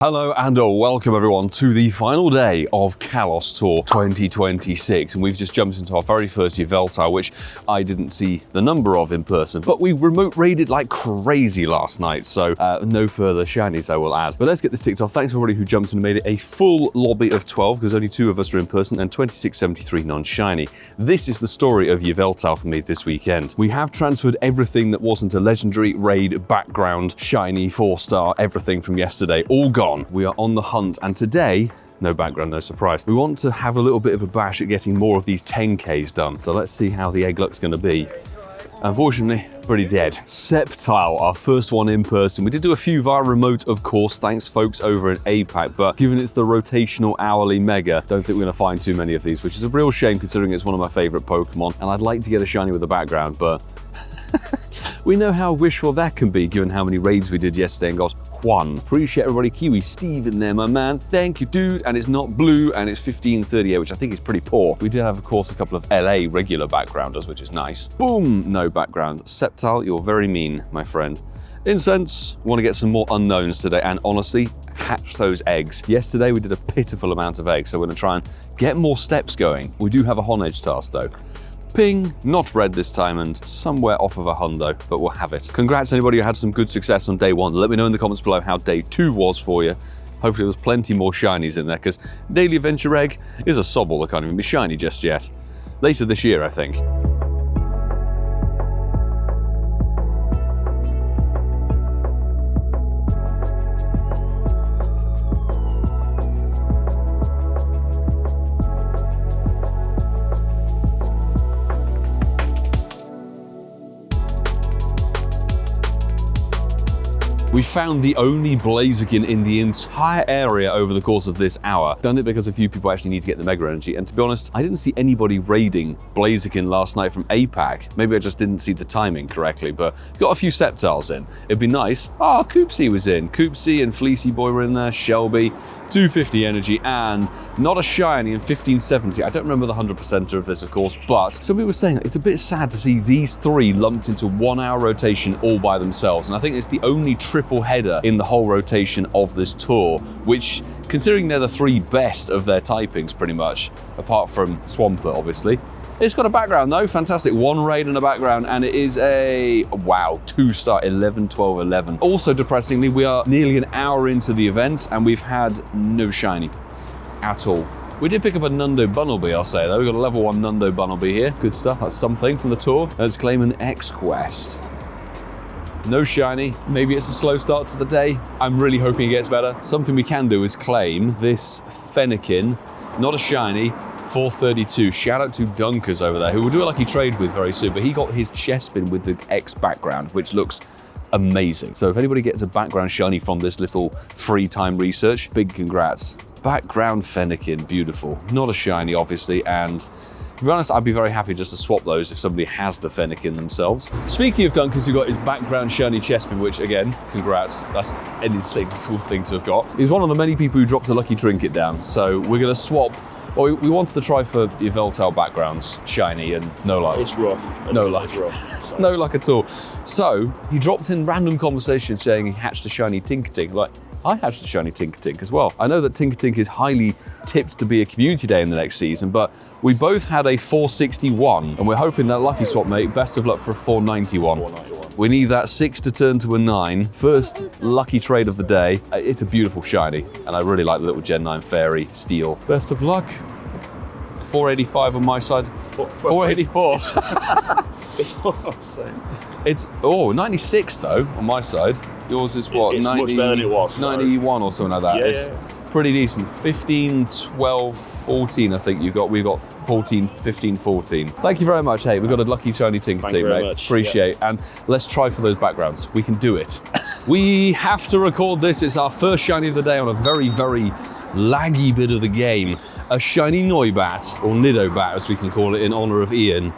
Hello and welcome everyone to the final day of Kalos Tour 2026, and we've just jumped into our very first Yveltal, which I didn't see the number of in person, but we remote raided like crazy last night, so no further shinies I will add. But let's get this ticked off. Thanks everybody who jumped and made it a full lobby of 12, because only 2 of us are in person, and 2673 non-shiny. This is the story of Yveltal for me this weekend. We have transferred everything that wasn't a legendary raid background, shiny, 4-star, everything from yesterday, all gone. We are on the hunt, and today, no background, no surprise, we want to have a little bit of a bash at getting more of these 10Ks done. So let's see how the egg luck's going to be. Unfortunately, pretty dead. Sceptile, our first one in person. We did do a few via remote, of course, thanks folks over in APAC, but given it's the rotational hourly mega, don't think we're going to find too many of these, which is a real shame considering it's one of my favorite Pokemon, and I'd like to get a shiny with a background, but we know how wishful that can be given how many raids we did yesterday and got one. Appreciate everybody. Kiwi Steve in there, my man. Thank you, dude. And it's not blue, and it's 1538, which I think is pretty poor. We did have, of course, a couple of LA regular backgrounders, which is nice. Boom, no background. Sceptile, you're very mean, my friend. Incense, want to get some more unknowns today, and honestly, hatch those eggs. Yesterday, we did a pitiful amount of eggs, so we're going to try and get more steps going. We do have a Honedge task, though. Ping, not red this time, and somewhere off of a hundo, but we'll have it. Congrats anybody who had some good success on day 1. Let me know in the comments below how day 2 was for you. Hopefully there's plenty more shinies in there, because Daily Adventure Egg is a sobble that can't even be shiny just yet. Later this year, I think. We found the only Blaziken in the entire area over the course of this hour. Done it because a few people actually need to get the Mega Energy, and to be honest, I didn't see anybody raiding Blaziken last night from APAC. Maybe I just didn't see the timing correctly, but got a few Sceptiles in. It'd be nice. Oh, Koopsie was in. Koopsie and Fleecy Boy were in there, Shelby, 250 energy, and not a shiny in 1570. I don't remember the 100%er of this, of course, but somebody was saying it's a bit sad to see these 3 lumped into 1 hour rotation all by themselves, and I think it's the only triple header in the whole rotation of this tour, which, considering they're the 3 best of their typings pretty much, apart from Swampert, obviously. It's got a background though, fantastic. 1 raid and a background, and it is a, wow, 2-star, 11, 12, 11. Also depressingly, we are nearly an hour into the event, and we've had no shiny at all. We did pick up a Nundo Bunnelby, I'll say though. We've got a level 1 Nundo Bunnelby here. Good stuff, that's something from the tour. Let's claim an X quest. No shiny, maybe it's a slow start to the day. I'm really hoping it gets better. Something we can do is claim this Fennekin, not a shiny, 432. Shout out to Dunkers over there, who we'll do a lucky trade with very soon, but he got his Chespin with the X background, which looks amazing. So if anybody gets a background shiny from this little free time research, big congrats. Background Fennekin, beautiful. Not a shiny, obviously, and to be honest, I'd be very happy just to swap those if somebody has the Fennekin themselves. Speaking of Dunkers, who got his background shiny Chespin, which again, congrats, that's an insanely cool thing to have got. He's one of the many people who dropped a lucky trinket down, so we're gonna swap. Well, we wanted to try for the Yveltal backgrounds, shiny, and no luck. It's rough. No luck. It's rough. No luck at all. So he dropped in random conversation saying he hatched a shiny Tinkatink. Like, I hatched a shiny Tinkatink as well. I know that Tinkatink is highly tipped to be a community day in the next season, but we both had a 461, and we're hoping that lucky swap, mate, best of luck for a 491. 491. We need that 6 to turn to a 9. First lucky trade of the day. It's a beautiful shiny, and I really like the little Gen 9 Fairy Steel. Best of luck. 485 on my side. 484. That's what I'm saying. It's, 96 though, on my side. Yours is what, it's 90, much better than it was. 91 or something like that. Yeah, It's pretty decent. 15, 12, 14 I think you've got. We've got 14, 15, 14. Thank you very much. Hey, we've got a lucky shiny Tinkatink, mate. Much. Appreciate. And let's try for those backgrounds. We can do it. We have to record this. It's our first shiny of the day on a very, very laggy bit of the game. A shiny Noibat, or Nidobat as we can call it in honor of Ian.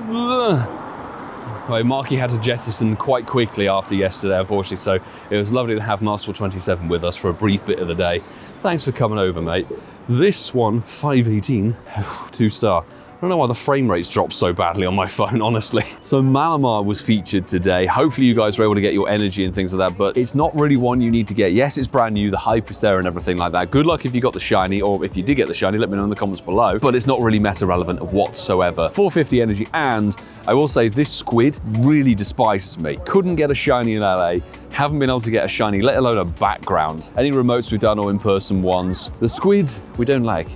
Well, Marky had to jettison quite quickly after yesterday, unfortunately, so it was lovely to have Masterful27 with us for a brief bit of the day. Thanks for coming over, mate. This one, 518, 2-star. don't know why the frame rates dropped so badly on my phone, honestly. So Malamar was featured today. Hopefully you guys were able to get your energy and things like that, but it's not really one you need to get. Yes, it's brand new, the hype is there and everything like that. Good luck if you got the shiny, or if you did get the shiny, let me know in the comments below. But it's not really meta relevant whatsoever. 450 energy, and I will say this squid really despises me. Couldn't get a shiny in LA, haven't been able to get a shiny, let alone a background. Any remotes we've done or in-person ones, the squid we don't like.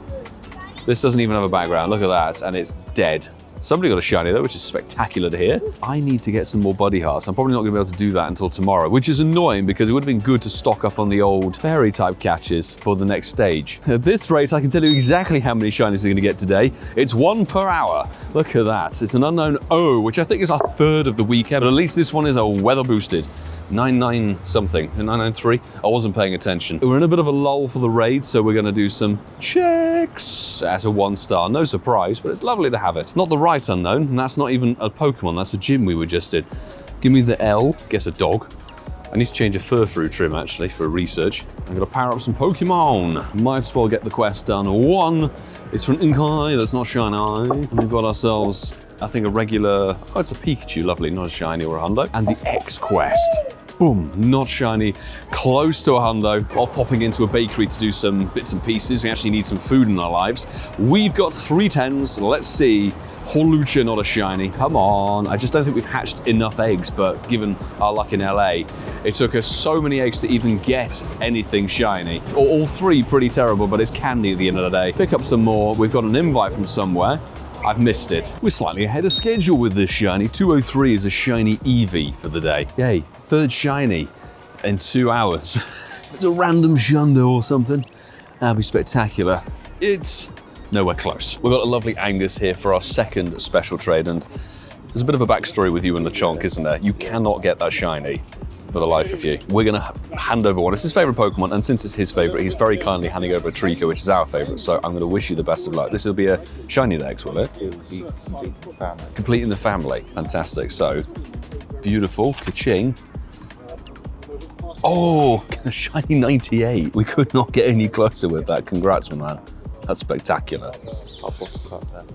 This doesn't even have a background, look at that, and it's dead. Somebody got a shiny though, which is spectacular to hear. I need to get some more buddy hearts. I'm probably not gonna be able to do that until tomorrow, which is annoying because it would have been good to stock up on the old fairy type catches for the next stage. At this rate, I can tell you exactly how many shinies we're gonna get today. It's 1 per hour. Look at that. It's an unknown O, which I think is our 3rd of the weekend, but at least this one is a weather boosted. 99 something, 993. I wasn't paying attention. We're in a bit of a lull for the raid, so we're gonna do some checks at a 1 star. No surprise, but it's lovely to have it. Not the right unknown, and that's not even a Pokemon, that's a gym we were just in. Give me the L, guess a dog. I need to change a fur-through trim actually for research. I'm gonna power up some Pokemon. Might as well get the quest done. 1 is from Inkai, that's not shiny. And we've got ourselves, I think, a regular, oh, it's a Pikachu, lovely, not a shiny or a Hundo. And the X quest. Boom, not shiny, close to a Hundo. While popping into a bakery to do some bits and pieces, we actually need some food in our lives. We've got 3 10s, let's see. Holucha, not a shiny, come on. I just don't think we've hatched enough eggs, but given our luck in LA, it took us so many eggs to even get anything shiny. All 3 pretty terrible, but it's candy at the end of the day. Pick up some more, we've got an invite from somewhere. I've missed it. We're slightly ahead of schedule with this shiny. 203 is a shiny Eevee for the day. Yay, 3rd shiny in 2 hours. It's a random Shundo or something. That'd be spectacular. It's nowhere close. We've got a lovely Angus here for our 2nd special trade, and there's a bit of a backstory with you and LeChonk, isn't there? You cannot get that shiny for the life of you. We're gonna hand over one. It's his favorite Pokemon, and since it's his favorite, he's very kindly handing over a Treecko, which is our favorite. So I'm gonna wish you the best of luck. This will be a shiny Dex, will it? It will be completing the family. Completing the family. Fantastic. So beautiful. Ka-ching. Oh, shiny 98. We could not get any closer with that. Congrats on that. That's spectacular. I'll bottle cut that.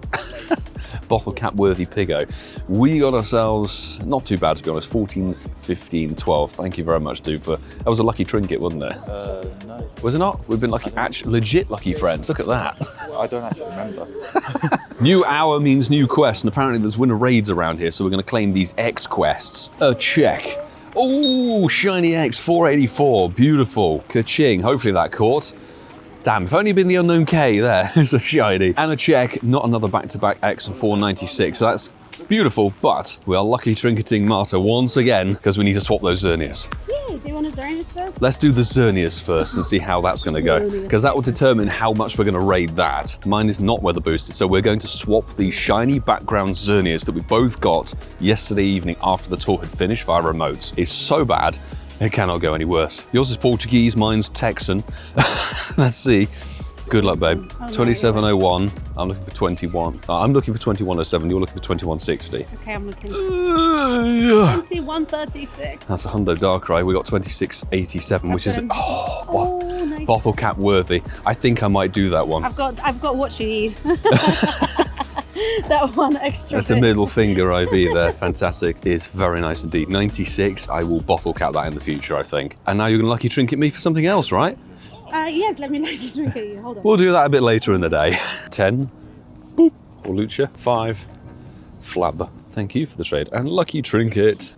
Bottle cap worthy Piggo. We got ourselves, not too bad to be honest, 14, 15, 12. Thank you very much, dude. That was a lucky trinket, wasn't it? No. Was it not? We've been lucky, actually, legit lucky friends. Look at that. I don't actually remember. New hour means new quest, and apparently there's winter raids around here, so we're gonna claim these X quests. A check. Oh, shiny X, 484, beautiful. Ka-ching, hopefully that caught. Damn, if only been the unknown K there. It's a shiny. And a check, not another back-to-back X and 496. So that's beautiful, but we are lucky trinketing Marta once again because we need to swap those Xerneas. Yeah, do you want a Xerneas first? Let's do the Xerneas first and see how that's going to go, because that will determine how much we're going to raid that. Mine is not weather boosted, so we're going to swap the shiny background Xerneas that we both got yesterday evening after the tour had finished via remotes. It's so bad, it cannot go any worse. Yours is Portuguese, mine's Texan. Let's see. Good luck, babe. 2701. I'm looking for 21. I'm looking for 2107. You're looking for 2160. Okay, I'm looking. 2136. That's a Hundo Darkrai. We got 2687, which is nice. bottle cap worthy. I think I might do that one. I've got what you need. That one extra. That's a middle finger IV there. Fantastic. It's very nice indeed. 96. I will bottle cap that in the future, I think. And now you're gonna lucky trinket me for something else, right? Yes, let me lucky trinket you. Hold on. We'll do that a bit later in the day. 10. Boop. Holucha. 5. Flab. Thank you for the trade. And lucky trinket.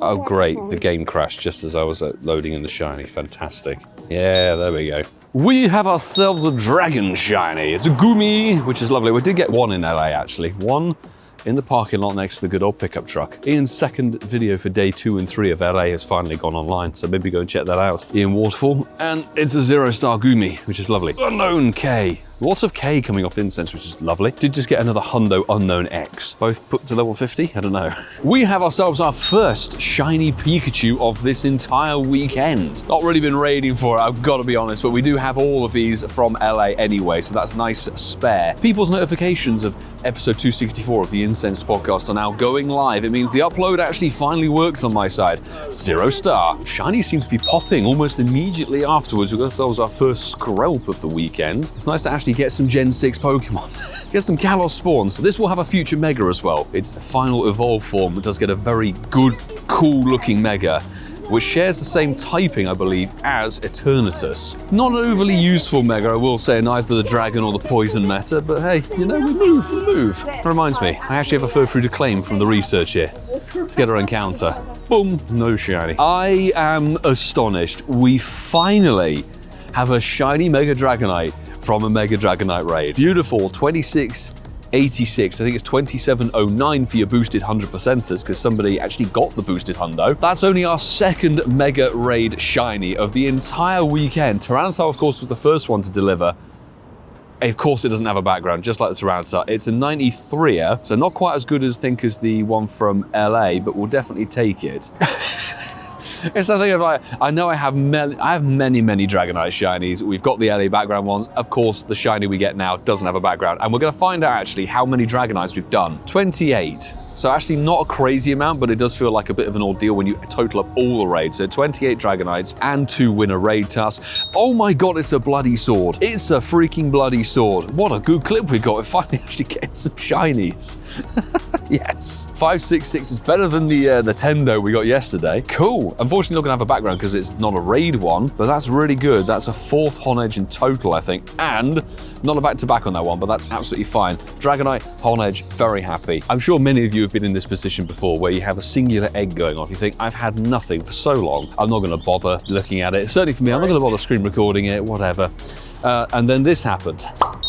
Oh, great. The game crashed just as I was loading in the shiny. Fantastic. Yeah, there we go. We have ourselves a dragon shiny. It's a Gumi, which is lovely. We did get one in LA, actually. One in the parking lot next to the good old pickup truck. Ian's second video for day 2 and 3 of LA has finally gone online, so maybe go and check that out. Ian Waterfall, and it's a 0-star Gumi, which is lovely. Unknown K. Lots of K coming off incense, which is lovely. Did just get another Hundo Unknown X. Both put to level 50? I don't know. We have ourselves our first shiny Pikachu of this entire weekend. Not really been raiding for it, I've got to be honest, but we do have all of these from LA anyway, so that's nice spare. People's notifications of episode 264 of the Incensed podcast are now going live. It means the upload actually finally works on my side. 0-star. Shiny seems to be popping almost immediately afterwards. We've got ourselves our first Screlp of the weekend. It's nice to actually actually get some Gen 6 Pokemon. Get some Kalos spawns. This will have a future Mega as well. Its final evolved form does get a very good, cool looking Mega, which shares the same typing, I believe, as Eternatus. Not an overly useful Mega, I will say, in either the Dragon or the Poison meta, but hey, you know, we move. That reminds me, I actually have a furfrou to claim from the research here. Let's get our encounter. Boom, no shiny. I am astonished. We finally have a shiny Mega Dragonite from a Mega Dragonite raid. Beautiful, 2686. I think it's 2709 for your boosted 100%ers because somebody actually got the boosted hundo. That's only our second Mega Raid shiny of the entire weekend. Tyranitar, of course, was the first one to deliver. Of course, it doesn't have a background, just like the Tyranitar. It's a 93er, so not quite as good as the one from LA, but we'll definitely take it. It's the thing of like, I know I have many Dragonite shinies. We've got the LA background ones. Of course, the shiny we get now doesn't have a background. And we're going to find out actually how many Dragonites we've done. 28. So actually not a crazy amount, but it does feel like a bit of an ordeal when you total up all the raids. So 28 Dragonites and 2 win a raid task. Oh my god, it's a bloody sword. It's a freaking bloody sword. What a good clip we got. We're finally actually getting some shinies. Yes. 566 is better than the Tendo we got yesterday. Cool. Unfortunately not going to have a background because it's not a raid one, but that's really good. That's a 4th Honedge in total, I think. And not a back-to-back on that one, but that's absolutely fine. Dragonite, Honedge, very happy. I'm sure many of you have been in this position before where you have a singular egg going off. You think, I've had nothing for so long. I'm not going to bother looking at it. Certainly for me, I'm not going to bother screen recording it, whatever. And then this happened.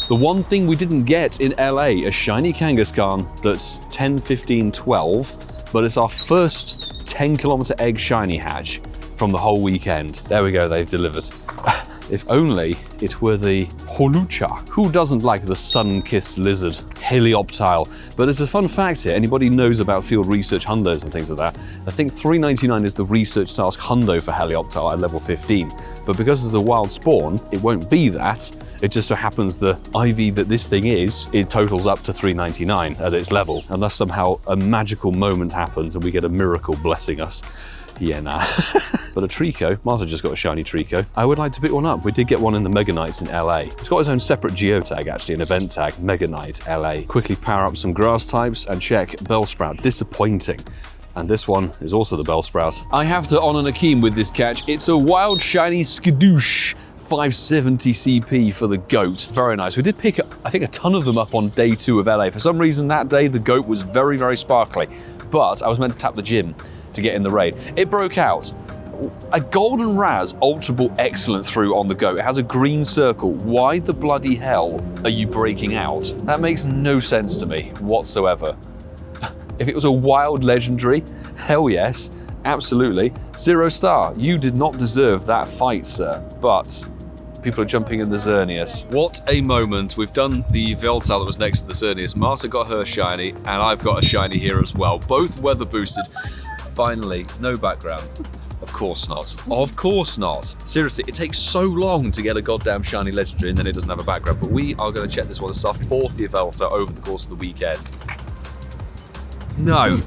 The one thing we didn't get in LA, a shiny Kangaskhan that's 10, 15, 12, but it's our first 10-kilometer egg shiny hatch from the whole weekend. There we go, they've delivered. If only it were the Holucha. Who doesn't like the sun-kissed lizard, Heliolisk? But as a fun fact here, anybody knows about field research hundos and things like that, I think 399 is the research task hundo for Heliolisk at level 15. But because it's a wild spawn, it won't be that. It just so happens the IV that this thing is, it totals up to 399 at its level. Unless somehow a magical moment happens and we get a miracle blessing us. Yeah, nah. But a Treecko, Martha just got a shiny Treecko. I would like to pick one up. We did get one in the Mega Knights in LA. It's got its own separate geotag, actually, an event tag, Mega Knight LA. Quickly power up some grass types and check Bellsprout. Disappointing. And this one is also the Bellsprout. I have to honor Nakeem with this catch. It's a wild shiny Skiddo. 570 CP for the goat. Very nice. We did pick, I think, a ton of them up on day 2 of LA. For some reason that day, the goat was very, very sparkly. But I was meant to tap the gym to get in the raid. It broke out. A golden Raz Ultra Ball excellent through on the go. It has a green circle. Why the bloody hell are you breaking out? That makes no sense to me whatsoever. If it was a wild legendary, hell yes, absolutely. 0 star. You did not deserve that fight, sir. But people are jumping in the Xerneas. What a moment. We've done the Yveltal that was next to the Xerneas. Martha got her shiny, and I've got a shiny here as well. Both weather boosted. Finally, no background. Of course not. Of course not. Seriously, it takes so long to get a goddamn shiny legendary and then it doesn't have a background. But we are going to check this one. It's our 4th Yveltal over the course of the weekend. No.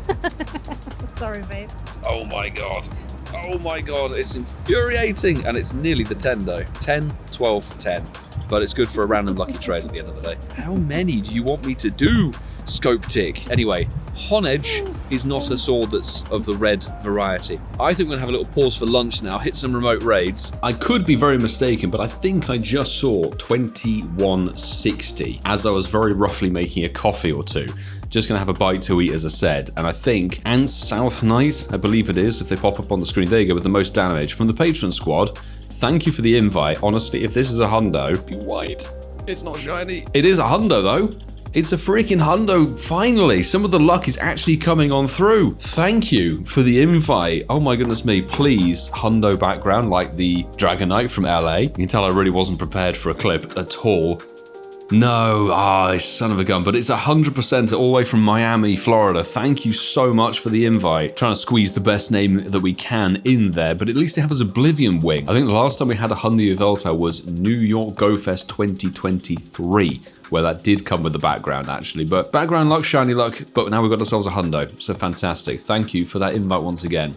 Sorry, babe. Oh my god. Oh my god, it's infuriating. And it's nearly the 10 though. 10, 12, 10. But it's good for a random lucky trade at the end of the day. How many do you want me to do? Scope tick. Anyway, Honedge is not a sword that's of the red variety. I think we're gonna have a little pause for lunch now, hit some remote raids. I could be very mistaken, but I think I just saw 2160 as I was very roughly making a coffee or two. Just gonna have a bite to eat, as I said, and I think and South Knight, I believe it is, if they pop up on the screen, there you go, with the most damage from the patron squad. Thank you for the invite. Honestly, if this is a hundo, be white. It's not shiny. It is a hundo though. It's a freaking hundo, finally. Some of the luck is actually coming on through. Thank you for the invite. Oh my goodness me, please, hundo background like the Dragonite from LA. You can tell I really wasn't prepared for a clip at all. No, son of a gun, but it's 100% all the way from Miami, Florida. Thank you so much for the invite. Trying to squeeze the best name that we can in there, but at least it has Oblivion Wing. I think the last time we had a Hundo Yveltal was New York Go Fest 2023, where that did come with the background actually, but background luck, shiny luck, but now we've got ourselves a hundo, so fantastic. Thank you for that invite once again.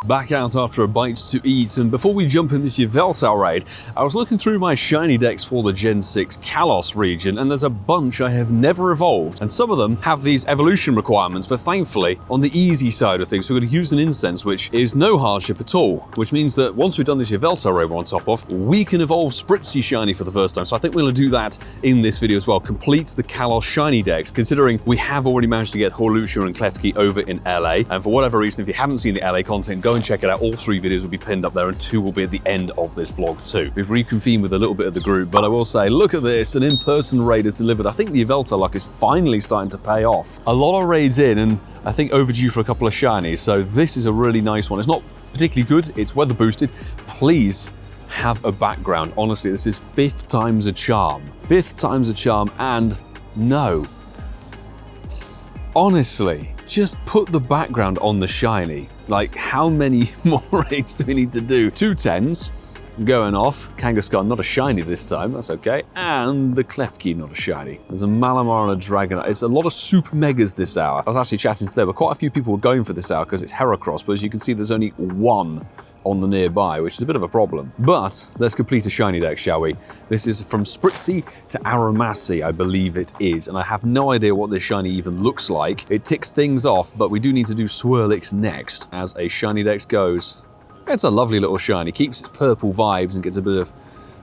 Back out after a bite to eat, and before we jump in this Yveltal raid, I was looking through my shiny decks for the Gen 6 Kalos region, and there's a bunch I have never evolved, and some of them have these evolution requirements, but thankfully, on the easy side of things, we're going to use an incense, which is no hardship at all, which means that once we've done this Yveltal raid we're on top of, we can evolve Spritzee shiny for the first time, so I think we're going to do that in this video as well, complete the Kalos shiny decks, considering we have already managed to get Holucha and Klefki over in LA, and for whatever reason, if you haven't seen the LA content, go and check it out. All 3 videos will be pinned up there, and 2 will be at the end of this vlog too. We've reconvened with a little bit of the group, but I will say, look at this, an in-person raid is delivered. I think the Yveltal luck is finally starting to pay off. A lot of raids in, and I think overdue for a couple of shinies, so this is a really nice one. It's not particularly good, it's weather boosted. Please have a background. Honestly, this is 5th time's a charm. 5th time's a charm, and no. Honestly, just put the background on the shiny. Like, how many more raids do we need to do? 2 10s going off. Kangaskhan, not a shiny this time, that's okay. And the Klefki, not a shiny. There's a Malamar and a Dragonite. It's a lot of super megas this hour. I was actually chatting to them, but quite a few people were going for this hour because it's Heracross, but as you can see, there's only 1 on the nearby, which is a bit of a problem. But let's complete a shiny deck, shall we? This is from Spritzee to Aramasi, I believe it is, and I have no idea what this shiny even looks like. It ticks things off, but we do need to do Swirlix next as a shiny dex goes. It's a lovely little shiny, keeps its purple vibes and gets a bit of,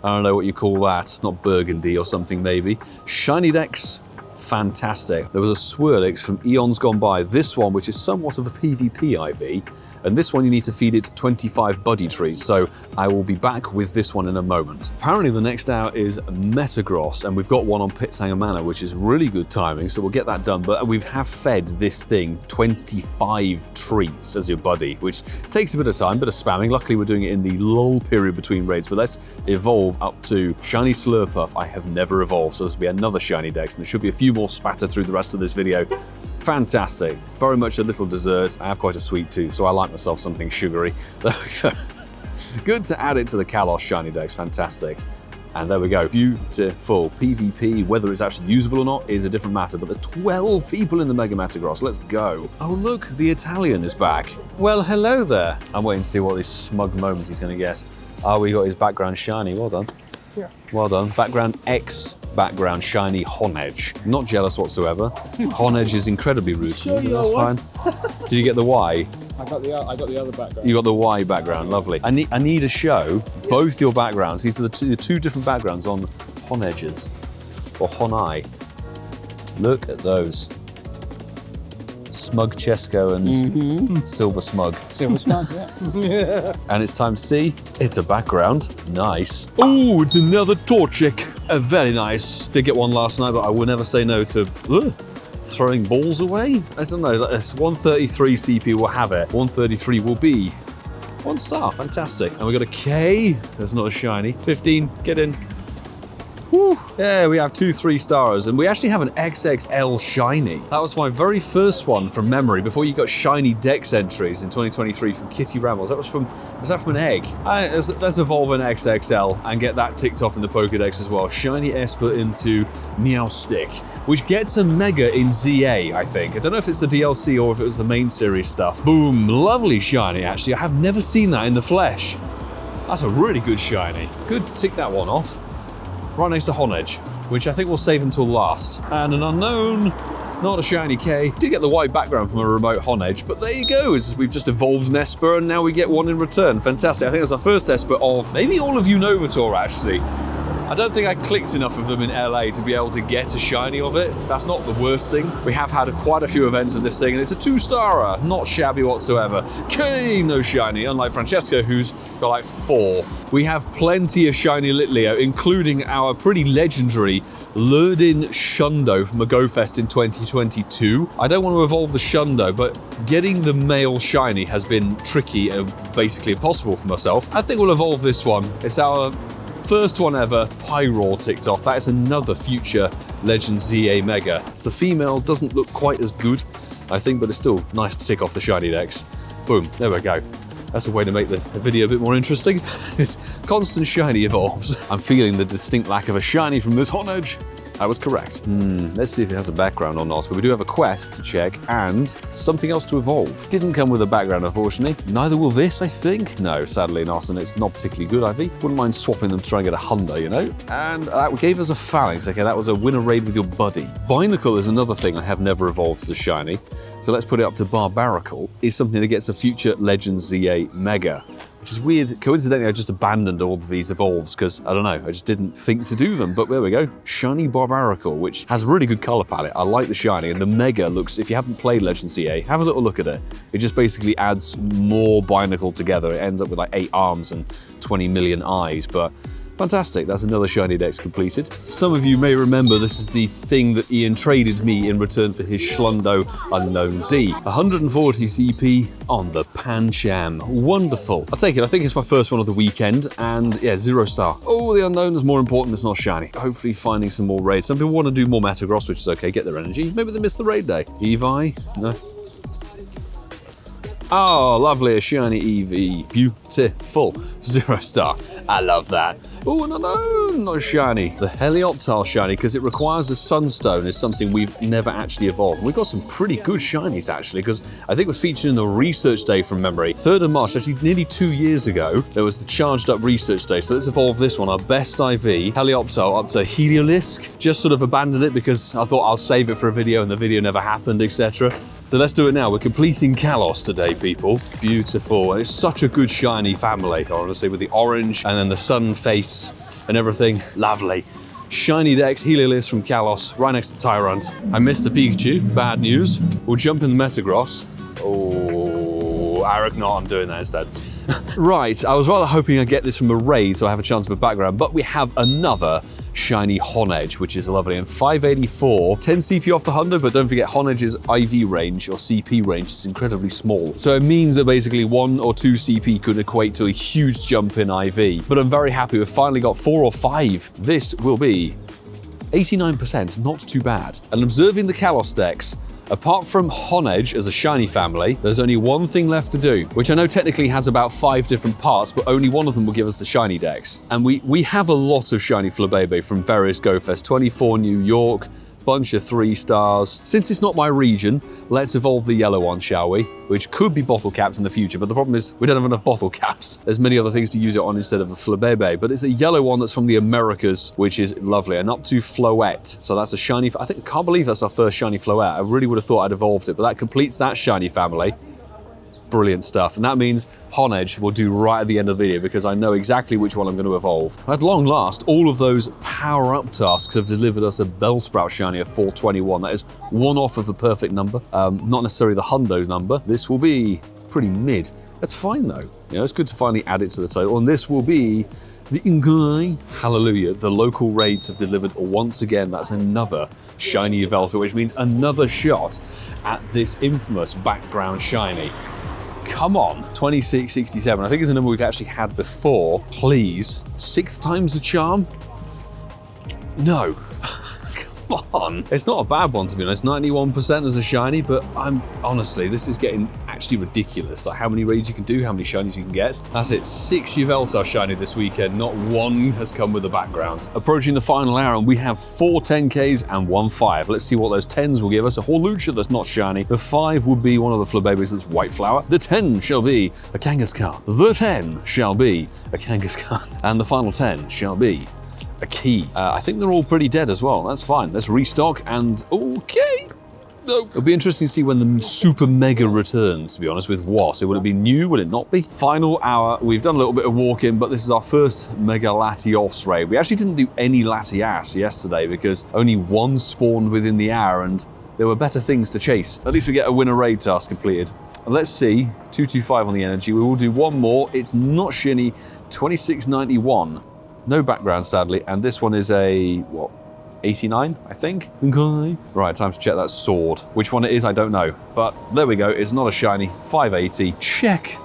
I don't know what you call that, not burgundy or something maybe. Shiny dex, fantastic. There was a Swirlix from eons gone by, this one which is somewhat of a PvP IV, and this one you need to feed it 25 buddy trees, so I will be back with this one in a moment. Apparently the next hour is Metagross, and we've got one on Pitsanger Manor, which is really good timing, so we'll get that done, but we have fed this thing 25 treats as your buddy, which takes a bit of time, bit of spamming. Luckily we're doing it in the lull period between raids, but let's evolve up to Shiny Slurpuff. I have never evolved, so this will be another shiny dex, and there should be a few more spattered through the rest of this video. Fantastic. Very much a little dessert. I have quite a sweet tooth, so I like myself something sugary. There we go. Good to add it to the Kalos shiny decks. Fantastic. And there we go. Beautiful. PvP, whether it's actually usable or not, is a different matter, but there's 12 people in the Mega Metagross. Let's go. Oh, look, the Italian is back. Well, hello there. I'm waiting to see what this smug moment he's going to get. Oh, we got his background shiny. Well done. Yeah. Well done. Background X background Shiny Honedge. Not jealous whatsoever. Honedge is incredibly rude to me, but that's fine. Did you get the Y? I got the other background. You got the Y background, lovely. I need to show both your backgrounds. These are the two different backgrounds on Honedges, or Honai. Look at those. Smug Chesco and Silver Smug. Silver Smug, yeah. And it's time to see. It's a background. Nice. Oh, it's another Torchic. Very nice. Did get one last night, but I will never say no to throwing balls away. I don't know. It's 133 CP will have it. 133 will be 1 star. Fantastic. And we got a K. That's not a shiny. 15. Get in. Woo. Yeah, we have 2 3-stars, and we actually have an XXL shiny. That was my very first one from memory before you got shiny dex entries in 2023 from Kitty Rambles. Was that from an egg? Let's evolve an XXL and get that ticked off in the Pokédex as well. Shiny Esper into Meowstic, which gets a Mega in ZA, I think. I don't know if it's the DLC or if it was the main series stuff. Boom, lovely shiny, actually. I have never seen that in the flesh. That's a really good shiny. Good to tick that one off. Right next to Honedge, which I think we'll save until last. And an unknown, not a shiny K. Did get the white background from a remote Honedge, but there you go. We've just evolved an Esper, and now we get one in return. Fantastic. I think that's our first Esper of maybe all of Unova Tour, actually. I don't think I clicked enough of them in LA to be able to get a shiny of it. That's not the worst thing. We have had quite a few events of this thing, and it's a 2-starer. Not shabby whatsoever. K, no shiny, unlike Francesco, who's got like 4. We have plenty of shiny Litleo, including our pretty legendary lured-in Shundo from a Go Fest in 2022. I don't want to evolve the Shundo, but getting the male shiny has been tricky and basically impossible for myself. I think we'll evolve this one. It's our first one ever, Pyroar ticked off. That is another future Legend ZA Mega. The female doesn't look quite as good, I think, but it's still nice to tick off the shiny decks. Boom, there we go. That's a way to make the video a bit more interesting. It's constant shiny evolves. I'm feeling the distinct lack of a shiny from this Honedge. I was correct. Let's see if it has a background or not, but we do have a quest to check and something else to evolve. Didn't come with a background, unfortunately. Neither will this, I think. No, sadly not, and it's not particularly good, Ivy. Wouldn't mind swapping them to try and get a Hundo, you know? And that gave us a Phalanx. Okay, that was a winner raid with your buddy. Binacle is another thing I have never evolved as a shiny. So let's put it up to Barbaracle. Is something that gets a future Legends ZA Mega. Which is weird. Coincidentally, I just abandoned all of these evolves because, I don't know, I just didn't think to do them. But there we go. Shiny Barbaracle, which has a really good color palette. I like the shiny, and the Mega looks, if you haven't played Legends CA, have a little look at it. It just basically adds more Binacle together. It ends up with like 8 arms and 20 million eyes, but fantastic, that's another shiny dex completed. Some of you may remember this is the thing that Ian traded me in return for his Schlundo Unknown Z. 140 CP on the Pancham. Wonderful. I'll take it, I think it's my first one of the weekend, and yeah, 0 star. Oh, the Unknown is more important, it's not shiny. Hopefully finding some more raids. Some people want to do more Metagross, which is okay, get their energy. Maybe they missed the raid day. Eevee? No. Oh, lovely, a shiny Eevee. Beautiful. 0 star. I love that. Oh, no, not shiny. The Heliolisk shiny, because it requires a Sunstone, is something we've never actually evolved. We've got some pretty good shinies, actually, because I think it was featured in the research day from memory. 3rd of March, actually nearly 2 years ago, there was the charged up research day. So let's evolve this one, our best IV, Heliolisk up to Heliolisk. Just sort of abandoned it because I thought I'll save it for a video and the video never happened, etc. So let's do it now. We're completing Kalos today, people. Beautiful. And it's such a good shiny family, honestly, with the orange and then the sun face and everything. Lovely. Shiny Dex, Heliolisk from Kalos, right next to Tyrant. I missed a Pikachu. Bad news. We'll jump in the Metagross. Oh, I reckon not. I'm doing that instead. Right, I was rather hoping I'd get this from a raid so I have a chance of a background, but we have another Shiny Honedge, which is lovely, and 584, 10 CP off the Hundo, but don't forget Honedge's IV range, or CP range, is incredibly small. So it means that basically 1 or 2 CP could equate to a huge jump in IV. But I'm very happy we've finally got 4 or 5. This will be 89%, not too bad. And observing the Kalos decks, apart from Honedge as a shiny family, there's only one thing left to do, which I know technically has about 5 different parts, but only one of them will give us the shiny dex. And we have a lot of shiny Flabebe from various Go Fest, 24 New York, bunch of 3 stars. Since it's not my region, let's evolve the yellow one, shall we? Which could be bottle caps in the future, but the problem is we don't have enough bottle caps. There's many other things to use it on instead of a Flabebe, but it's a yellow one that's from the Americas, which is lovely, and up to Floette. So that's a shiny, I can't believe that's our first shiny Floette. I really would have thought I'd evolved it, but that completes that shiny family. Brilliant stuff, and that means Honedge will do right at the end of the video because I know exactly which one I'm going to evolve. At long last, all of those power-up tasks have delivered us a Bellsprout shiny of 421. That is 1 off of the perfect number, not necessarily the Hundo number. This will be pretty mid. That's fine though. You know, it's good to finally add it to the total, and this will be the Ingai. Hallelujah, the local raids have delivered once again. That's another Shiny Yveltal, which means another shot at this infamous background shiny. Come on, 2667. I think it's a number we've actually had before. Please, 6th time's the charm? No. Come on. It's not a bad one, to be honest. 91% as a shiny, but honestly, this is getting actually ridiculous. Like how many raids you can do, how many shinies you can get. That's it, 6 Yveltal shiny this weekend. Not 1 has come with a background. Approaching the final hour, and we have 4 10Ks and 1 5. Let's see what those 10s will give us. A Hawlucha that's not shiny. The 5 would be one of the Flabebes that's white flower. The 10 shall be a Kangaskhan. The 10 shall be a Kangaskhan. And the final 10 shall be a key. I think they're all pretty dead as well. That's fine. Let's restock and okay. No. It'll be interesting to see when the Super Mega returns, to be honest, with what? So will it be new? Will it not be? Final hour. We've done a little bit of walking, but this is our first Mega Latios raid. We actually didn't do any Latias yesterday because only 1 spawned within the hour and there were better things to chase. At least we get a winner raid task completed. Let's see, 225 on the energy. We will do 1 more. It's not shiny, 2691. No background, sadly, and this one is a, what, 89, I think? Okay. Right, time to check that sword. Which one it is, I don't know. But there we go, it's not a shiny, 580. Check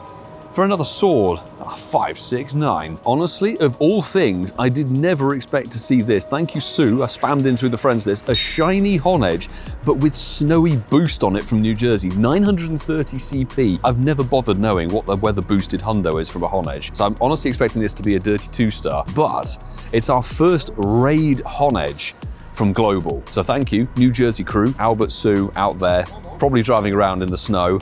for another sword. 569. Honestly, of all things, I did never expect to see this. Thank you, Sue. I spammed in through the friends list. A shiny Honedge, but with snowy boost on it from New Jersey. 930 CP. I've never bothered knowing what the weather boosted Hundo is from a Honedge. So I'm honestly expecting this to be a dirty 2-star, but it's our first raid Honedge from Global. So thank you, New Jersey crew, Albert Sue out there, probably driving around in the snow.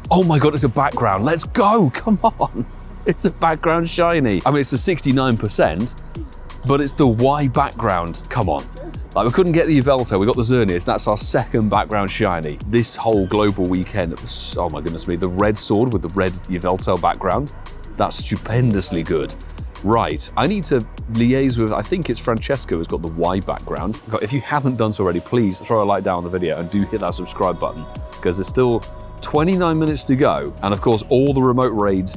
Oh my God, it's a background. Let's go, come on. It's a background shiny. I mean, it's a 69%, but it's the Y background. Come on. Like, we couldn't get the Yveltal, we got the Xerneas, that's our second background shiny. This whole Global weekend, it was, oh my goodness me, the red sword with the red Yveltal background, that's stupendously good. Right, I need to liaise with, I think it's Francesco who's got the Y background. If you haven't done so already, please throw a like down on the video and do hit that subscribe button, because there's still 29 minutes to go. And of course, all the remote raids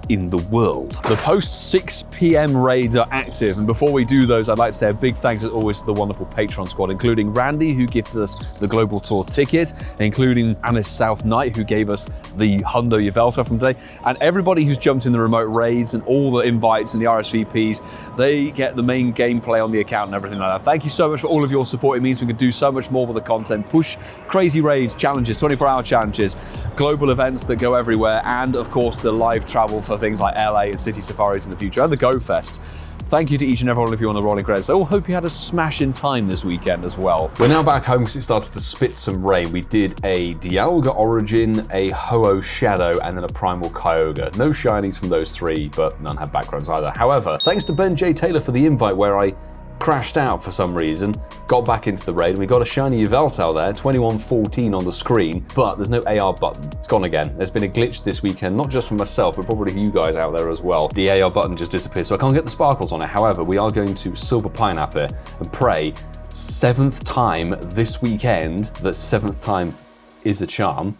in the world. The post 6 p.m. raids are active, and before we do those, I'd like to say a big thanks as always to the wonderful Patreon squad, including Randy, who gifted us the Global Tour ticket, including Anis South Knight, who gave us the Hundo Yveltal from today, and everybody who's jumped in the remote raids and all the invites and the RSVPs. They get the main gameplay on the account and everything like that. Thank you so much for all of your support. It means we can do so much more with the content, push crazy raids, challenges, 24-hour challenges, global events that go everywhere, and of course the live travel for things like LA and City Safaris in the future, and the Go Fest. Thank you to each and every one of you on the rolling credits. I hope you had a smashing time this weekend as well. We're now back home because it started to spit some rain. We did a Dialga Origin, a Ho-Oh Shadow, and then a Primal Kyogre. No shinies from those three, but none had backgrounds either. However, thanks to Ben J. Taylor for the invite where I crashed out for some reason, got back into the raid, and we got a shiny Yveltal there, 2114 on the screen, but there's no AR button. It's gone again. There's been a glitch this weekend, not just for myself, but probably you guys out there as well. The AR button just disappeared, so I can't get the sparkles on it. However, we are going to Silver Pineapple and pray 7th time this weekend that 7th time is a charm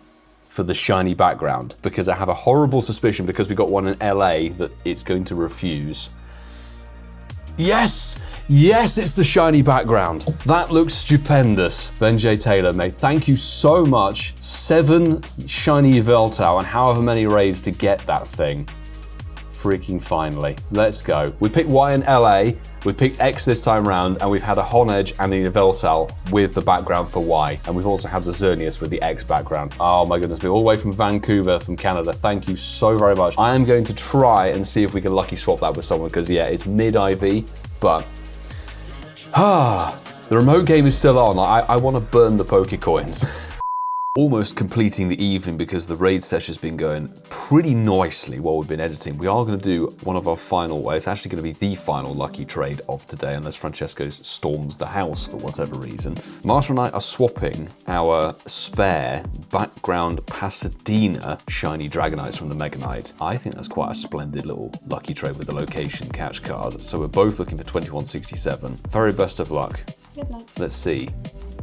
for the shiny background, because I have a horrible suspicion, because we got one in LA, that it's going to refuse. Yes! Yes, it's the shiny background. That looks stupendous. Ben J. Taylor, mate, thank you so much. 7 shiny Yveltal and however many raids to get that thing. Freaking finally. Let's go. We picked Y in LA, we picked X this time round, and we've had a Honedge and a Yveltal with the background for Y. And we've also had the Xerneas with the X background. Oh my goodness me, all the way from Vancouver, from Canada. Thank you so very much. I am going to try and see if we can lucky swap that with someone, because yeah, it's mid-IV, but the remote game is still on. I want to burn the Pokecoins. Almost completing the evening because the raid session's been going pretty nicely while we've been editing. We are going to do one of our final, well, it's actually going to be the final lucky trade of today, unless Francesco storms the house for whatever reason. Master and I are swapping our spare background Pasadena shiny Dragonites from the Mega Knight. I think that's quite a splendid little lucky trade with the location catch card. So we're both looking for 2167. Very best of luck. Good luck. Let's see.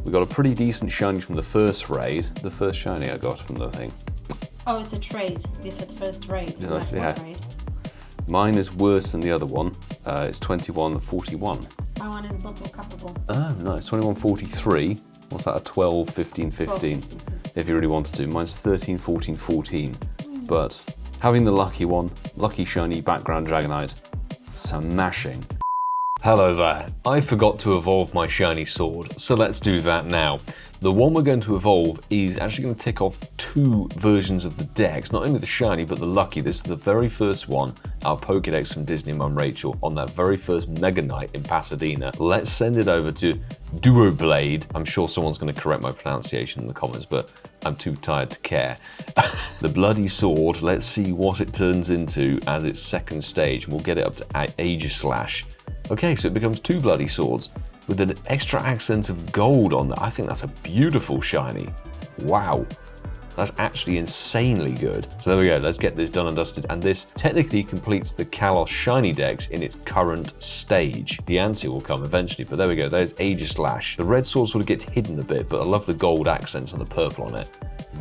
We got a pretty decent shiny from the first raid. The first shiny I got from the thing. Oh, it's a trade. You said first raid. Did I say What yeah? raid? Mine is worse than the other one. It's 2141. My one is bottle cappable. Oh, nice. 2143. What's that? A 12, 15, 15. 15. If you really wanted to. Mine's 13, 14, 14. But having the lucky one, lucky shiny background Dragonite, smashing. Hello there. I forgot to evolve my shiny sword, so let's do that now. The one we're going to evolve is actually going to tick off 2 versions of the dex, not only the shiny but the lucky. This is the very first one, our Pokédex from Disney Mum Rachel, on that very first Mega Knight in Pasadena. Let's send it over to Duoblade. I'm sure someone's going to correct my pronunciation in the comments, but I'm too tired to care. The bloody sword, let's see what it turns into as its second stage. We'll get it up to Aegislash. Okay, so it becomes 2 bloody swords with an extra accent of gold on that. I think that's a beautiful shiny. Wow. That's actually insanely good. So there we go, let's get this done and dusted. And this technically completes the Kalos Shiny Dex in its current stage. The Diancie will come eventually, but there we go, there's Aegislash. The red sword sort of gets hidden a bit, but I love the gold accents and the purple on it.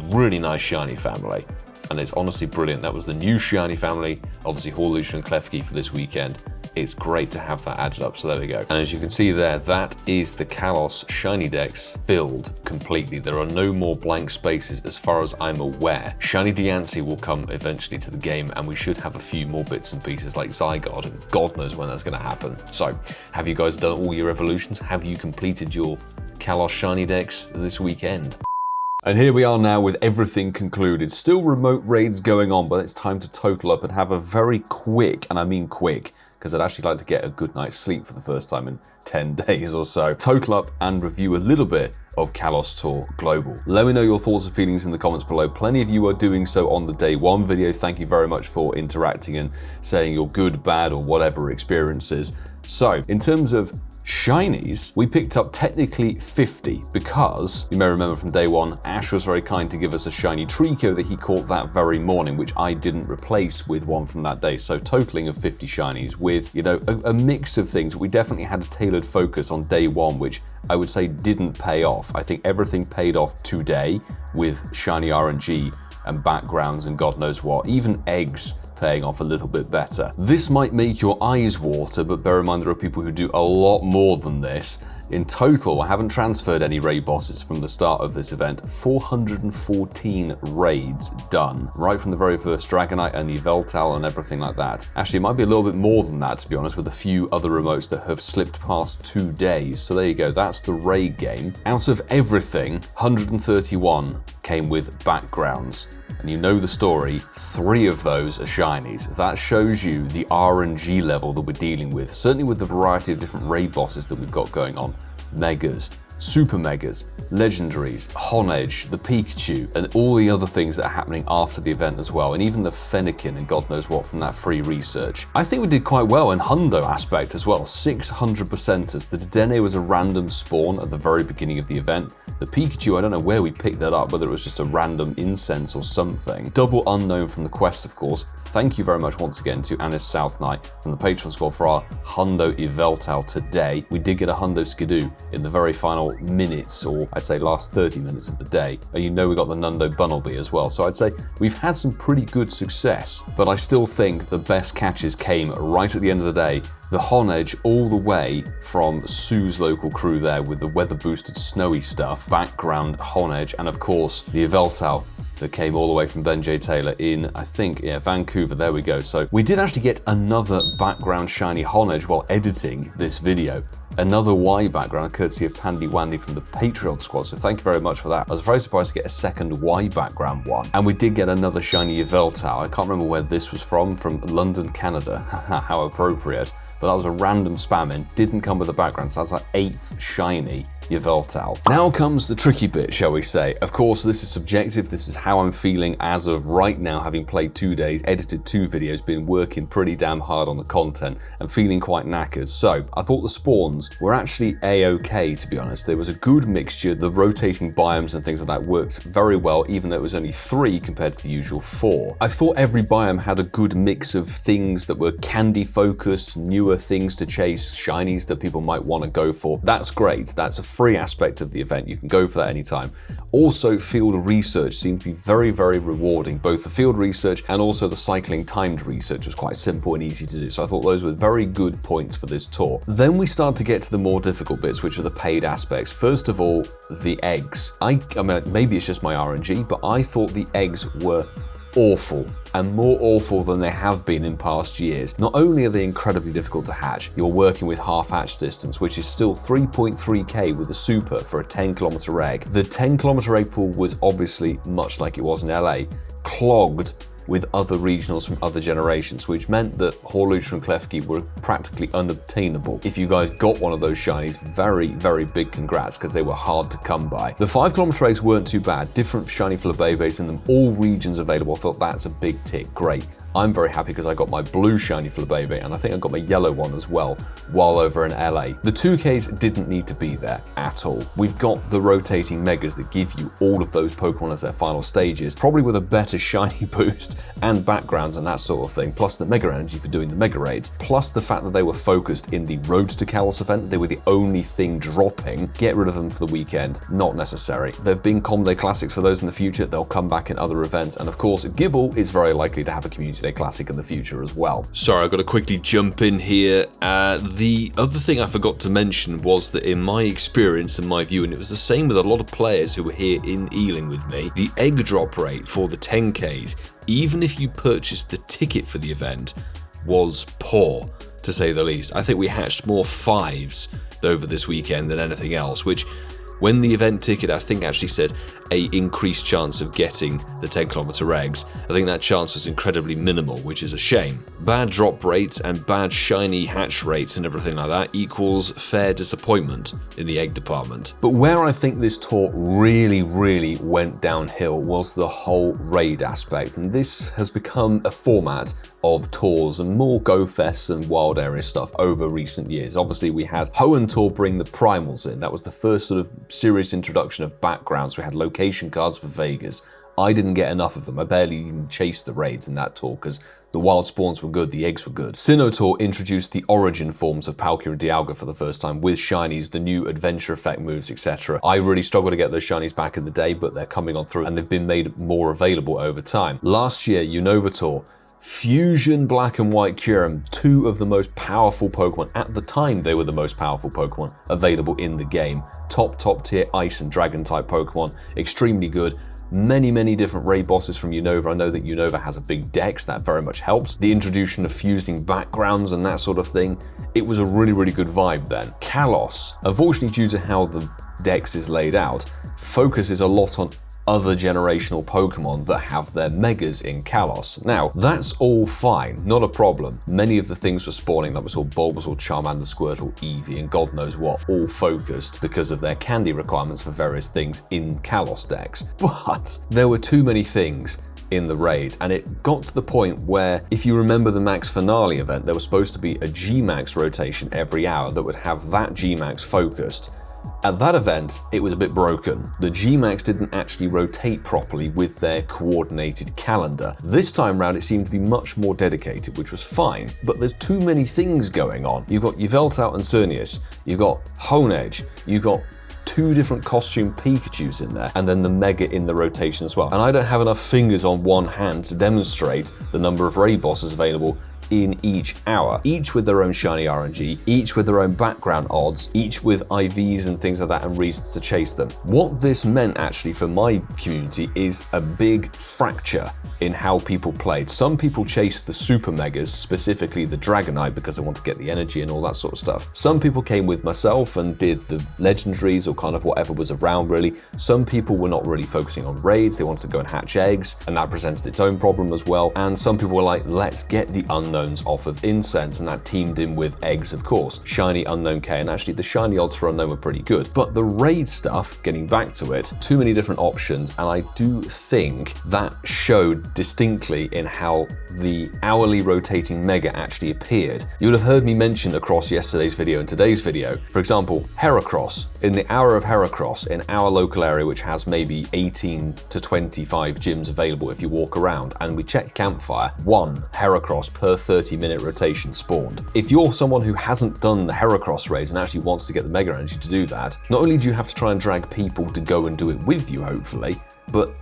Really nice shiny family. And it's honestly brilliant. That was the new shiny family, obviously Hawlucha and Klefki for this weekend. It's great to have that added up, so there we go. And as you can see there, that is the Kalos Shiny Dex filled completely. There are no more blank spaces as far as I'm aware. Shiny Diancie will come eventually to the game, and we should have a few more bits and pieces like Zygarde, and God knows when that's going to happen. So, have you guys done all your evolutions? Have you completed your Kalos Shiny Dex this weekend? And here we are now with everything concluded. Still remote raids going on, but it's time to total up and have a very quick, and I mean quick, because I'd actually like to get a good night's sleep for the first time in 10 days or so. Total up and review a little bit of Kalos Tour Global. Let me know your thoughts and feelings in the comments below. Plenty of you are doing so on the day one video. Thank you very much for interacting and saying your good, bad, or whatever experiences. So, in terms of shinies, we picked up technically 50 because, you may remember from day one, Ash was very kind to give us a shiny Treecko that he caught that very morning, which I didn't replace with one from that day. So totaling of 50 shinies with, you know, a mix of things. We definitely had a tailored focus on day one, which I would say didn't pay off. I think everything paid off today with shiny RNG and backgrounds and God knows what, even eggs paying off a little bit better. This might make your eyes water, but bear in mind there are people who do a lot more than this. In total, I haven't transferred any raid bosses from the start of this event. 414 raids done, right from the very first Dragonite and Yveltal and everything like that. Actually, it might be a little bit more than that, to be honest, with a few other remotes that have slipped past 2 days. So there you go, that's the raid game. Out of everything, 131 came with backgrounds. And you know the story, 3 of those are shinies. That shows you the RNG level that we're dealing with, certainly with the variety of different raid bosses that we've got going on. Megas, Super Megas, Legendaries, Honedge, the Pikachu, and all the other things that are happening after the event as well, and even the Fennekin and God knows what from that free research. I think we did quite well in Hundo aspect as well, 600%ers. The Dedenne was a random spawn at the very beginning of the event. The Pikachu, I don't know where we picked that up, whether it was just a random incense or something. Double unknown from the quest, of course. Thank you very much once again to Anis South Knight from the Patreon squad for our Hundo Yveltal today. We did get a Hundo Skiddo in the very final minutes, or I'd say last 30 minutes of the day. And you know we got the Nundo Bunnelby as well. So I'd say we've had some pretty good success, but I still think the best catches came right at the end of the day. The Honedge all the way from Sue's local crew there with the weather boosted snowy stuff, background Honedge, and of course the Yveltal that came all the way from Ben J. Taylor in, I think, yeah, Vancouver. There we go. So we did actually get another background shiny Honedge while editing this video. Another Y background, courtesy of Pandy Wandy from the Patreon squad, so thank you very much for that. I was very surprised to get a second Y background one. And we did get another shiny Yveltal. I can't remember where this was from London, Canada. How appropriate. But that was a random spam in, didn't come with a background, so that's our 8th shiny Yveltal. Now comes the tricky bit, shall we say. Of course, this is subjective. This is how I'm feeling as of right now, having played 2 days, edited 2 videos, been working pretty damn hard on the content and feeling quite knackered. So I thought the spawns were actually a-okay, to be honest. There was a good mixture. The rotating biomes and things like that worked very well, even though it was only 3 compared to the usual 4. I thought every biome had a good mix of things that were candy focused, newer things to chase, shinies that people might want to go for. That's great. That's a free aspect of the event. You can go for that anytime. Also, field research seemed to be very, very rewarding. Both the field research and also the cycling timed research was quite simple and easy to do. So I thought those were very good points for this tour. Then we start to get to the more difficult bits, which are the paid aspects. First of all, the eggs. I mean, maybe it's just my RNG, but I thought the eggs were awful, and more awful than they have been in past years. Not only are they incredibly difficult to hatch, you're working with half hatch distance, which is still 3.3k with a super for a 10km egg. The 10km egg pool was obviously, much like it was in LA, clogged with other regionals from other generations, which meant that Hawlucha and Klefki were practically unobtainable. If you guys got one of those shinies, very, very big congrats, because they were hard to come by. The 5km eggs weren't too bad. Different shiny Flabébés in them, all regions available. I thought that's a big tick. Great. I'm very happy because I got my blue shiny Flabébé, and I think I got my yellow one as well while over in LA. The 2Ks didn't need to be there at all. We've got the rotating megas that give you all of those Pokemon as their final stages, probably with a better shiny boost and backgrounds and that sort of thing, plus the mega energy for doing the mega raids, plus the fact that they were focused in the Road to Kalos event. They were the only thing dropping. Get rid of them for the weekend. Not necessary. There have been Common Day Classics for those in the future. They'll come back in other events, and of course, Gible is very likely to have a Community Day Classic in the future as well. Sorry, I've got to quickly jump in here. The other thing I forgot to mention was that in my experience and my view, and it was the same with a lot of players who were here in Ealing with me, the egg drop rate for the 10Ks, even if you purchased the ticket for the event, was poor, to say the least. I think we hatched more 5s over this weekend than anything else, which When the event ticket, I think, actually said a increased chance of getting the 10km eggs, I think that chance was incredibly minimal, which is a shame. Bad drop rates and bad shiny hatch rates and everything like that equals fair disappointment in the egg department. But where I think this tour really went downhill was the whole raid aspect, and this has become a format of tours and more Go Fests and wild area stuff over recent years. Obviously we had Hoenn Tour bring the primals in. That was the first sort of serious introduction of backgrounds. We had location cards for Vegas. I didn't get enough of them. I barely even chased the raids in that tour because the wild spawns were good, the eggs were good. Sinnoh Tour introduced the origin forms of Palkia and Dialga for the first time with shinies, the new adventure effect moves, etc. I really struggled to get those shinies back in the day, but they're coming on through and they've been made more available over time. Last year, Unova Tour, Fusion Black and White Kyurem, two of the most powerful Pokemon. At the time, they were the most powerful Pokemon available in the game. Top tier Ice and Dragon type Pokemon, extremely good. Many different raid bosses from Unova. I know that Unova has a big dex, that very much helps. The introduction of fusing backgrounds and that sort of thing, it was a really good vibe then. Kalos, unfortunately due to how the dex is laid out, focuses a lot on other generational Pokemon that have their megas in Kalos. Now, that's all fine, not a problem. Many of the things were spawning, like we saw Bulbasaur, Charmander, Squirtle, Eevee, and God knows what, all focused because of their candy requirements for various things in Kalos decks. But there were too many things in the raid, and it got to the point where, if you remember the Max Finale event, there was supposed to be a G-Max rotation every hour that would have that G-Max focused. At that event, it was a bit broken. The G-Max didn't actually rotate properly with their coordinated calendar. This time round, it seemed to be much more dedicated, which was fine, but there's too many things going on. You've got Yveltal and Xerneas, you've got Honedge, you've got two different costume Pikachus in there, and then the Mega in the rotation as well. And I don't have enough fingers on one hand to demonstrate the number of raid bosses available in each hour, each with their own shiny RNG, each with their own background odds, each with IVs and things like that and reasons to chase them. What this meant actually for my community is a big fracture in how people played. Some people chased the super megas, specifically the Dragonite, because they want to get the energy and all that sort of stuff. Some people came with myself and did the legendaries or kind of whatever was around really. Some people were not really focusing on raids, they wanted to go and hatch eggs, and that presented its own problem as well. And some people were like, let's get the unknowns off of incense, and that teamed in with eggs, of course. Shiny, Unknown K, and actually the shiny odds for Unknown were pretty good. But the raid stuff, getting back to it, too many different options, and I do think that showed distinctly in how the hourly rotating Mega actually appeared. You would have heard me mention across yesterday's video and today's video, for example, Heracross. In the hour of Heracross, in our local area, which has maybe 18 to 25 gyms available if you walk around, and we check Campfire, 1 Heracross per 30-minute rotation spawned. If you're someone who hasn't done the Heracross raids and actually wants to get the Mega Energy to do that, not only do you have to try and drag people to go and do it with you, hopefully, but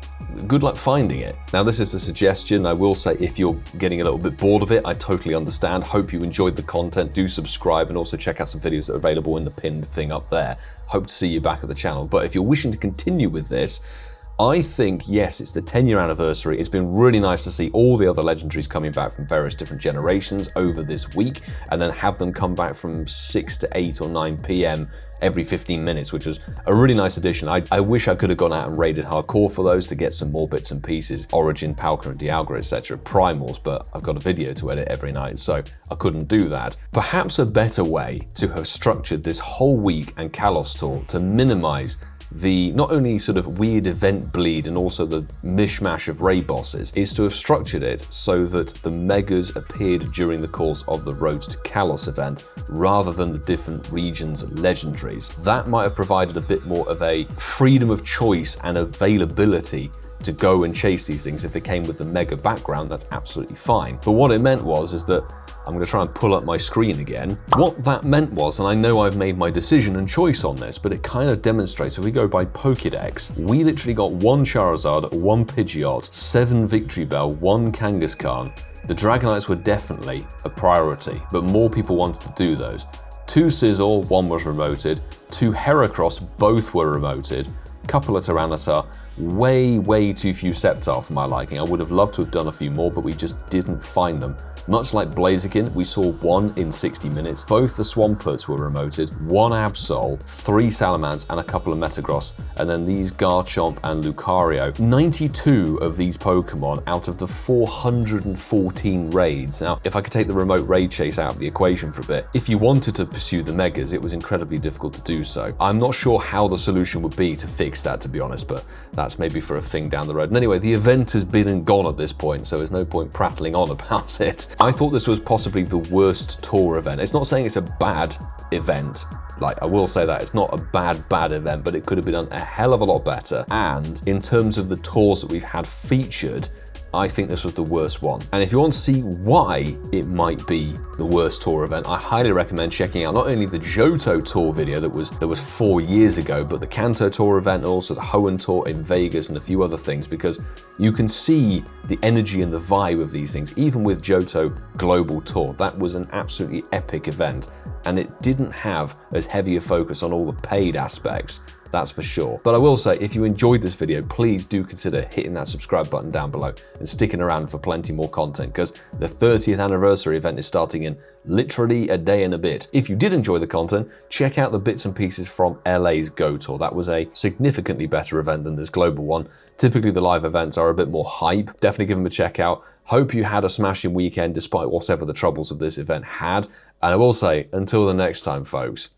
good luck finding it. Now, this is a suggestion. I will say if you're getting a little bit bored of it, I totally understand. Hope you enjoyed the content. Do subscribe and also check out some videos that are available in the pinned thing up there. Hope to see you back at the channel. But if you're wishing to continue with this, I think, yes, it's the 10-year anniversary. It's been really nice to see all the other legendaries coming back from various different generations over this week, and then have them come back from 6 to 8 or 9 p.m. every 15 minutes, which was a really nice addition. I wish I could have gone out and raided hardcore for those to get some more bits and pieces, Origin, Palkia and Dialga, etc., primals, but I've got a video to edit every night, so I couldn't do that. Perhaps a better way to have structured this whole week and Kalos Tour to minimize the not only sort of weird event bleed and also the mishmash of raid bosses is to have structured it so that the megas appeared during the course of the Road to Kalos event rather than the different regions' legendaries. That might have provided a bit more of a freedom of choice and availability to go and chase these things. If they came with the mega background, that's absolutely fine. But what it meant is that I'm going to try and pull up my screen again. What that meant was, and I know I've made my decision and choice on this, but it kind of demonstrates, if we go by Pokédex, we literally got 1 Charizard, 1 Pidgeot, 7 Victory Bell, 1 Kangaskhan. The Dragonites were definitely a priority, but more people wanted to do those. 2 Sizzle, 1 was remoted, 2 Heracross, both were remoted, couple of Tyranitar, way too few Sceptile for my liking. I would have loved to have done a few more, but we just didn't find them. Much like Blaziken, we saw 1 in 60 minutes. Both the Swamperts were remoted, 1 Absol, 3 Salamence, and a couple of Metagross, and then these Garchomp and Lucario. 92 of these Pokemon out of the 414 raids. Now, if I could take the remote raid chase out of the equation for a bit, if you wanted to pursue the Megas, it was incredibly difficult to do so. I'm not sure how the solution would be to fix that, to be honest, but that's maybe for a thing down the road. And anyway, the event has been and gone at this point, so there's no point prattling on about it. I thought this was possibly the worst tour event. It's not saying it's a bad event. Like, I will say that it's not a bad event, but it could have been done a hell of a lot better. And in terms of the tours that we've had featured, I think this was the worst one. And if you want to see why it might be the worst tour event, I highly recommend checking out not only the Johto tour video that was 4 years ago, but the Kanto tour event, and also the Hoenn tour in Vegas and a few other things, because you can see the energy and the vibe of these things. Even with Johto Global Tour, that was an absolutely epic event, and it didn't have as heavy a focus on all the paid aspects. That's for sure. But I will say, if you enjoyed this video, please do consider hitting that subscribe button down below and sticking around for plenty more content, because the 30th anniversary event is starting in literally a day and a bit. If you did enjoy the content, check out the bits and pieces from LA's Go Tour. That was a significantly better event than this global one. Typically the live events are a bit more hype. Definitely give them a check out. Hope you had a smashing weekend despite whatever the troubles of this event had. And I will say, until the next time, folks,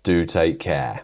do take care.